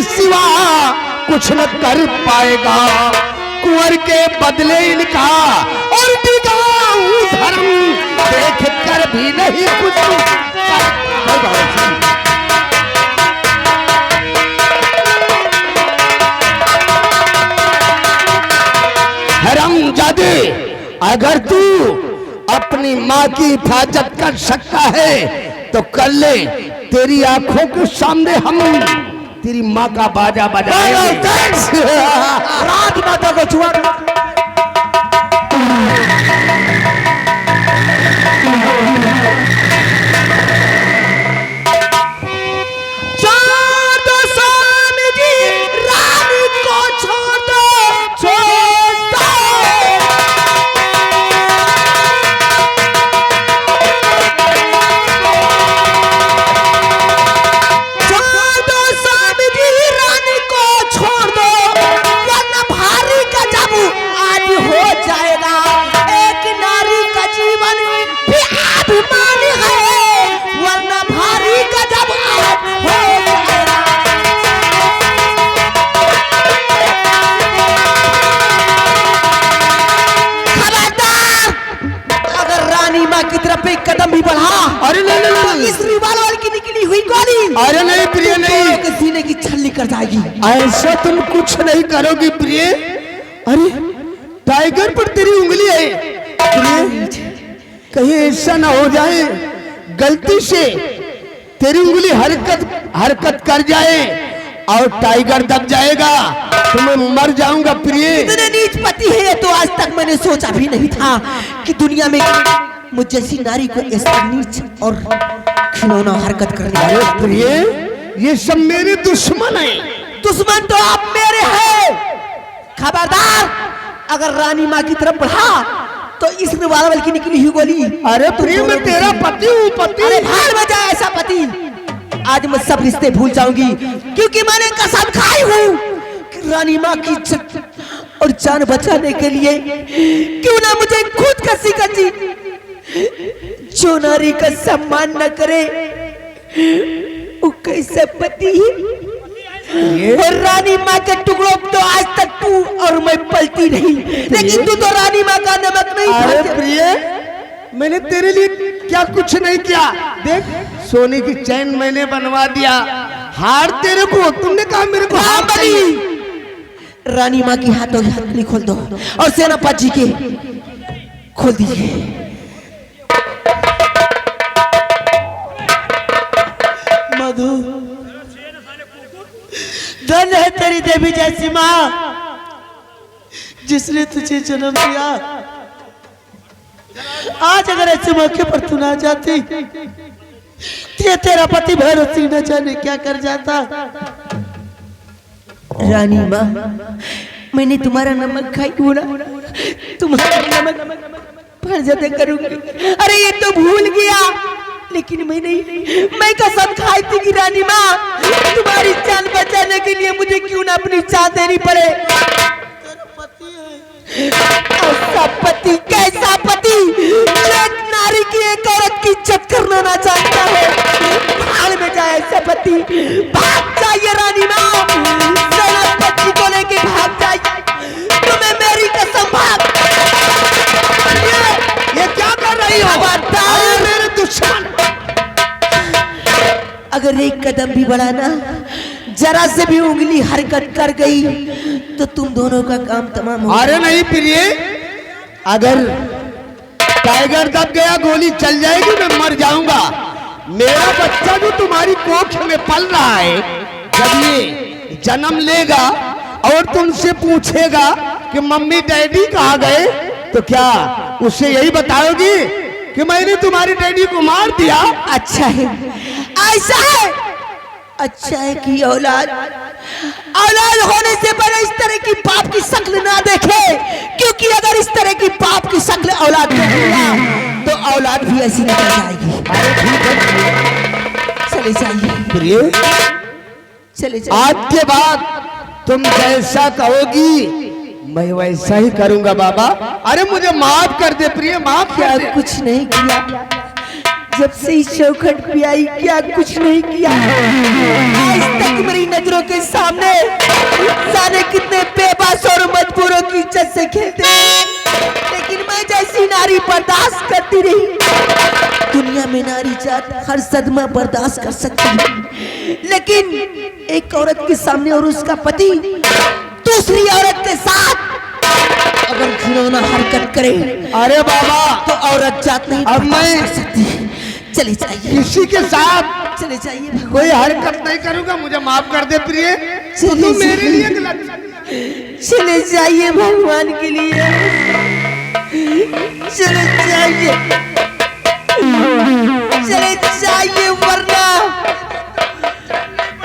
सिवा कुछ न कर पाएगा। कुंवर के बदले इनका और टिकाऊं धर्म देख कर भी नहीं कुछ हरामजादे, अगर तू अपनी माँ की हिफाजत कर सकता है तो कर ले। तेरी आंखों के सामने हम तेरी माँ का बाजा बजाएंगे। राजमाता को छुआ कदम भी बढ़ा। अरे नहीं नहीं तो इस रिवाल्वर की निकली हुई गोली अरे नहीं प्रिय नहीं, के सीने की छल्ली कर जाएगी। ऐसा तुम कुछ नहीं करोगी प्रिय। अरे टाइगर पर तेरी उंगली है प्रिय, कहीं ऐसा ना हो जाए गलती से तेरी उंगली हरकत कर जाए और टाइगर दब जाएगा तो मैं मर जाऊंगा प्रिय। इतने नीच पति है तो आज तक मैंने सोचा भी नहीं था कि दुनिया में मुझ जैसी नारी को ऐसा नीच और खिलौना हरकत करने वाले। अरे प्रिय, ये सब मेरे दुश्मन हैं। दुश्मन तो आप मेरे हैं। खबरदार, अगर रानी माँ की तरफ बढ़ा तो इस रिवाल्वर की निकली हुई गोली। अरे प्रिय, मैं तेरा पति हूँ, पति। अरे भाड़ में जाए ऐसा पति। आज मैं सब रिश्ते भूल जाऊंगी क्योंकि मैंने कसम खाई हूँ कि रानी माँ की इज्जत और जान बचाने के लिए क्यों ना मुझे खुद कसी कसी। जो नारी का सम्मान न करे वो कैसे पति। और रानी माँ के टुकड़ों तो आज तक तू और मैं पलती नहीं, लेकिन तू तो रानी माँ का नमक नहीं। अरे प्रिय, मैंने तेरे लिए क्या कुछ नहीं किया। देख, सोने की चैन मैंने बनवा दिया, हार तेरे को, तुमने कहा मेरे को हार चाहिए। रानी माँ की हाथों की हथकड़ी खोल दो और सेनापति जी के खोल दीजिए। मधु, धन है तेरी देवी जैसी माँ जिसने तुझे जन्म दिया। आज अगर ऐसे मौके पर तू ना जाती तो तेरा पति भैरव सिंह न जाने क्या कर जाता। रानी माँ, मैंने तुम्हारा नमक खाई बोला, तुम्हारा नमक फर्जते करूंगी। अरे ये तो भूल गया, लेकिन मैं कसम खाई थी कि रानी माँ तुम्हारी जान बचाने के लिए मुझे क्यों ना अपनी जान देनी पड़े। ऐसा पति, कैसा पति एक नारी की एक औरत की इज्जत करना ना चाहता है। भाड़ में जाए ऐसा पति, भाग जाइए रानी माँ, सेनापति को लेके भाग जाइए। तुम्हें मेरी कसम, भाग। ये क्या कर रही हो? मेरे दुश्मन, अगर एक कदम भी बढ़ाना, जरा से भी उंगली हरकत कर गई तो तुम दोनों का काम तमाम हो। अरे नहीं प्रिय, अगर टाइगर दब गया, गोली चल जाएगी, मैं मर जाऊंगा। मेरा बच्चा जो तुम्हारी कोख में पल रहा है, जब ये जन्म लेगा और तुमसे पूछेगा कि मम्मी डैडी कहाँ गए, तो क्या उससे यही बताओगी कि मैंने तुम्हारी डैडी को मार दिया? अच्छा है, ऐसा है। अच्छा है कि औलाद होने से पहले इस तरह की पाप की शक्ल ना देखे, क्योंकि अगर इस तरह की पाप की शक्ल औलाद देखेगा तो औलाद भी ऐसी निकल जाएगी। चले जाइए प्रिय, चले जाइए। आज के बाद तुम जैसा कहोगी मैं वैसा ही करूंगा बाबा। अरे मुझे माफ कर दे प्रिय, माफ क्या कर दे। कुछ नहीं किया, जब से इस चौखट पे आई क्या कुछ नहीं किया। आज तक मेरी नजरों के सामने हर सदमा बर्दाश्त कर सकती हूँ, लेकिन एक औरत के सामने और उसका पति दूसरी औरत के साथ अगर घिनौना हरकत करे, अरे बाबा, तो औरत जात नहीं अब मैं बर्दाश्त कर सकती। चले जाइए, किसी के साथ चले जाइए भगवान। कोई हरकत नहीं करूंगा, मुझे माफ कर दे प्रिय। तो चलिए, मेरे लिए गलत। चले जाइए भगवान के लिए, चले जाइए, चले जाइए,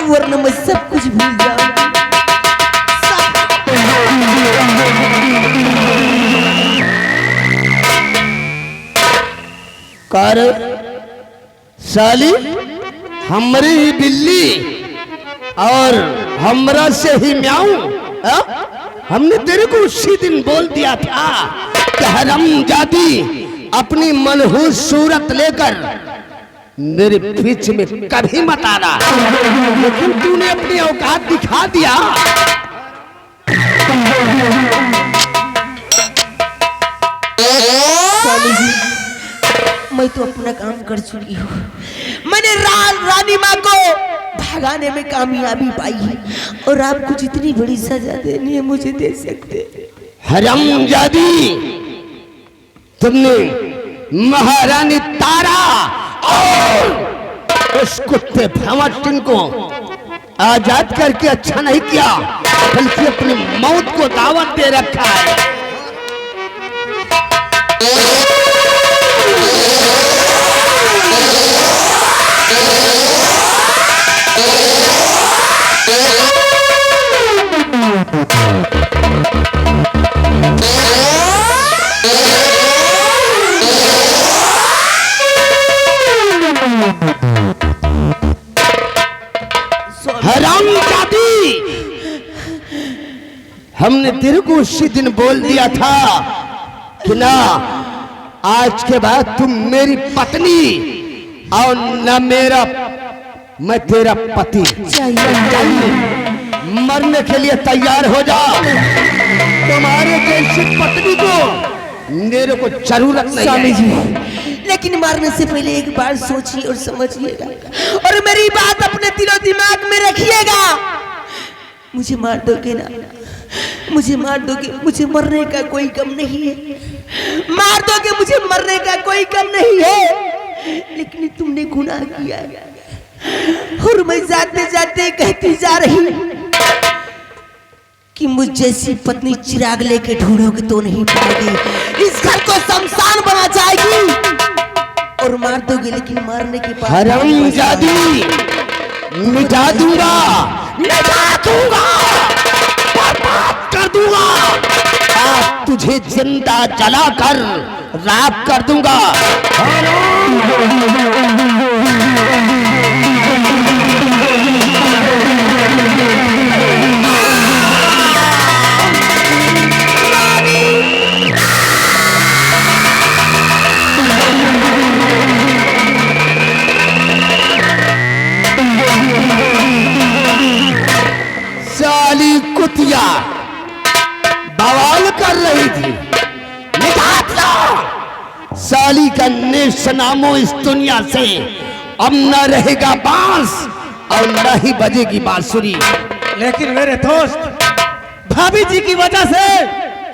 वरना मैं सब कुछ भूल जाऊंगा। कर साली, हमरी ही बिल्ली और हमरा से ही म्याऊं। हमने तेरे को उसी दिन बोल दिया था कि हरामजादी अपनी मनहूस सूरत लेकर मेरे बीच में कभी मत आना, लेकिन तूने अपनी औकात दिखा दिया। स्वामी जी, मैं तो अपना काम कर चुकी हूँ। मैंने रानी माँ को भगाने में कामयाबी पाई है, और आपको जितनी बड़ी सजा देनी है मुझे दे सकते। हरामजादी, तुमने महारानी तारा और उस कुत्ते भंवर को आजाद करके अच्छा नहीं किया, बल्कि अपनी मौत को दावत दे रखा है। हरामजादी, हमने तेरे को उसी दिन बोल दिया था कि ना, आज के बाद तुम मेरी पत्नी और न मेरा, मैं तेरा पति। चाहिए मरने के लिए तैयार हो जा। तुम्हारे जैसी पत्नी को मेरे को जरूरत नहीं। स्वामी जी, लेकिन मारने से पहले एक बार सोचिए और समझिएगा, और मेरी बात अपने दिलो दिमाग में रखिएगा। मुझे मार दोगे ना, मुझे मार दोगे, मुझे मरने का कोई गम नहीं है। मार दोगे, मुझे मरने का कोई गम नहीं है, लेकिन तुमने गुनाह किया, और मैं जाते जाते कहती जा रही कि मुझ जैसी पत्नी चिराग लेके ढूंढोगे तो नहीं पाओगे। इस घर को शमशान बना जाएगी, और मार दोगे, लेकिन मारने के बाद हरामजादी, मिटा दूंगा, बर्बाद कर दूंगा। आज तुझे जिंदा जलाकर राख कर दूंगा। साली कुतिया बवाल कर रही थी, साली का नेश नामो इस दुनिया से अब न रहेगा बांस और न ही बजेगी बांसुरी। लेकिन मेरे दोस्त, भाभी जी की वजह से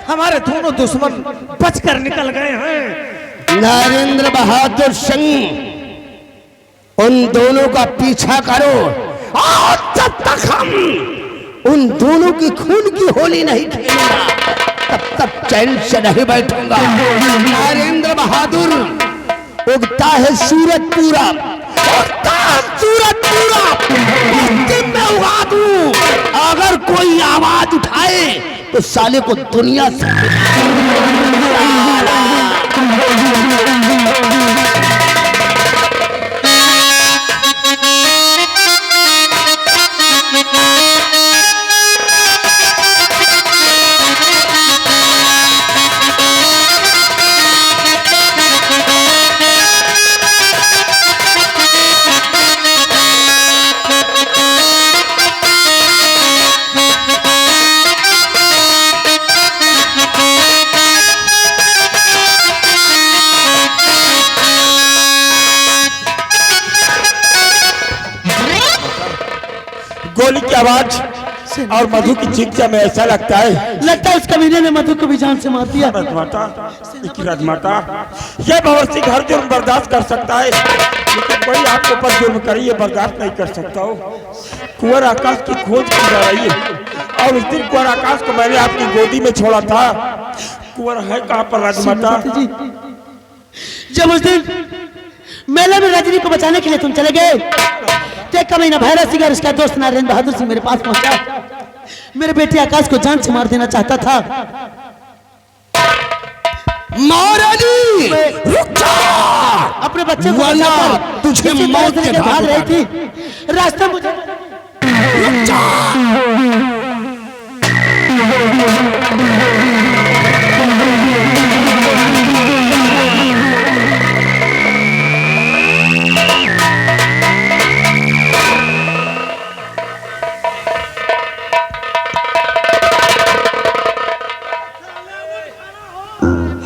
हमारे दोनों दुश्मन बचकर निकल गए हैं। नरेंद्र बहादुर सिंह, उन दोनों का पीछा करो, और जब तक हम उन दोनों की खून की होली नहीं खेलूंगा, तब तक चैन से नहीं बैठूंगा। नरेंद्र बहादुर, उगता है सूरज पूरा, उगता है सूरज पूरा, पश्चिम में उगा दूं। अगर कोई आवाज उठाए तो साले को दुनिया से आवाज और मधु की चीख में ऐसा लगता है उस कमीने ने मधु को भी जान से मार दिया। राजमाता, राजमाता, यह भगवती हर जुर्म बर्दाश्त कर सकता है, लेकिन कोई आपके ऊपर जुर्म करे ये बर्दाश्त नहीं कर सकता हो। कुंवर आकाश की खोज की जा रही है और उस दिन कुंवर आकाश को मैंने आपकी गोदी में छोड़ा था। कुंवर है कहाँ पर राजमाता? जब उस दिन मेले में रजनी को बचाने के लिए तुम चले गए, एक का महीना भैरव सिंह और उसका दोस्त नरेंद्र बहादुर सिंह मेरे पास पहुंचा। मेरे बेटे आकाश को जान से मार देना चाहता था। महारानी रुक जा! अपने बच्चे को वरना तुझे मौत के घाट भाग रही थी, रास्ता मुझे रुक जा!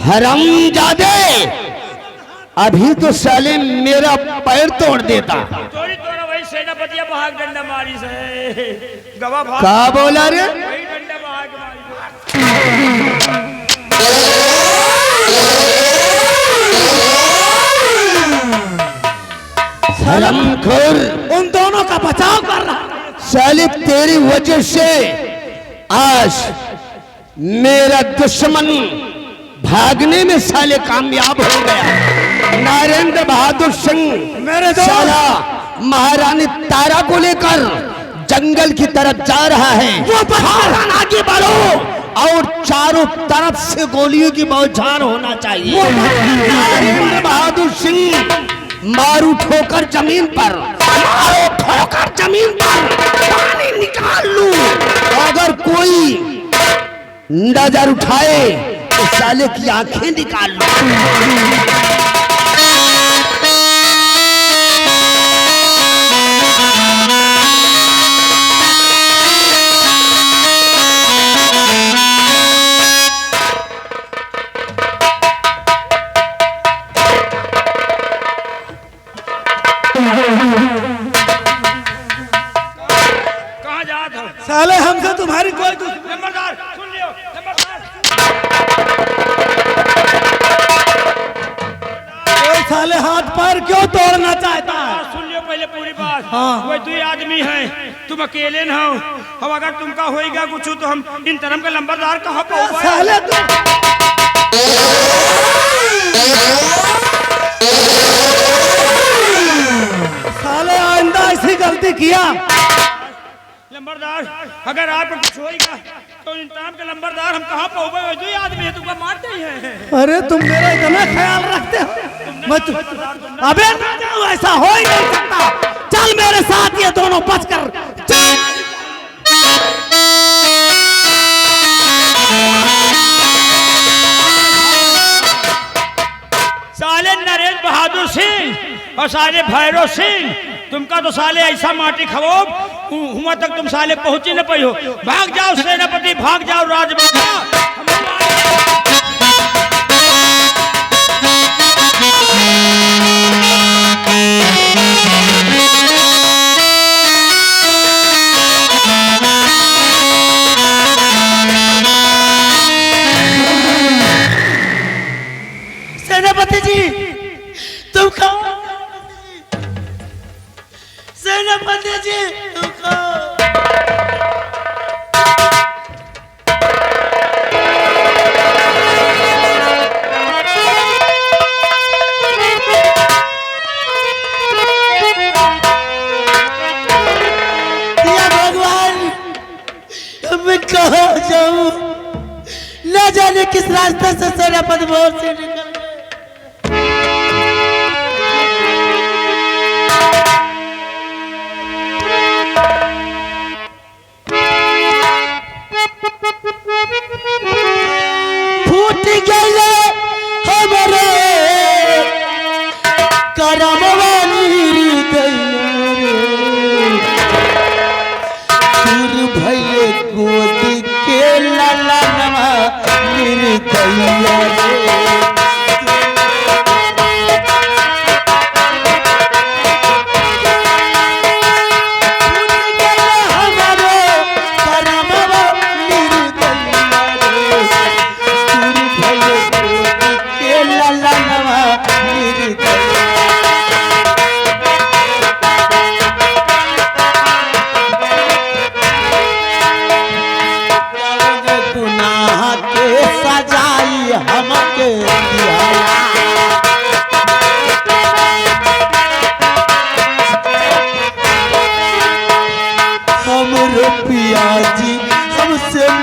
हरामजादे, अभी तो साले मेरा पैर तोड़ देता। चोरी तोड़ा वही सेनापति भाग डंडा मारी से गवा भाग का बोला रे? वही डंडा भाग मारी। हरामखोर, उन दोनों का बचाव कर रहा। साले तेरी वजह से आज मेरा दुश्मन भागने में साले कामयाब हो गया। नरेंद्र बहादुर सिंह मेरे दोस्त! साला महारानी तारा को लेकर जंगल की तरफ जा रहा है। वो फौरन आगे बढ़ो और चारों तरफ से गोलियों की बौछार होना चाहिए। नरेंद्र बहादुर सिंह मारू ठोकर जमीन पर, मारो ठोकर जमीन पर, पानी निकाल लूं। अगर कोई नजर उठाए तो साले की आंखें निकाल लो। कहाँ जा था साले हमसे तुम्हारी कोई नंबरदार? सुन लियो नंबरदार। कोई साले हाथ पैर क्यों तोड़ना चाहता है? सुन लियो पहले पूरी बात। हाँ। वही दो आदमी हैं, तुम अकेले न हो। अब अगर तुमका होएगा कुछ तो हम इन तरम का नंबरदार कहाँ पाऊंगा? साले साले आइंदा ऐसी गलती किया। नंबरदार अगर आपको कुछ होएगा तो इन तरम का नंबरदार हम कहाँ पाऊंगा? वही दो आदमी है, तुमका मारते ही हैं। अरे तुम मेरा इतना ख्याल रखते हो। अबे ना जाओ, ऐसा हो ही नहीं सकता। चल मेरे साथ, ये दोनों बचकर चल। साले नरेंद्र बहादुर सिंह और साले भैरव सिंह, तुमका तो साले ऐसा माटी खवोब हुआ तक तुम साले पहुंचे न पाई हो। भाग जाओ सेनापति, भाग जाओ राजमाता। सेनापति जी तुम कहो, सेनापति जी तुम कहो। या भगवान, मैं कहाँ जाऊं? न जाने किस रास्ते से सेनापति भोर से निकल गए। फूट गए हमारे करम वाली दूर भैले गोदी के लाला नमा निर्दया रे। फूट गए हमारे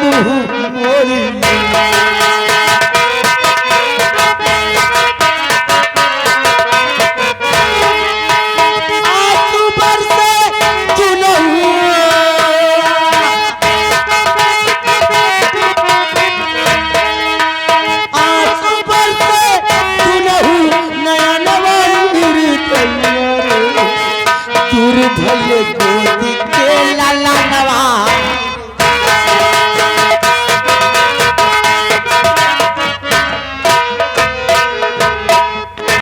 मुंह मोरी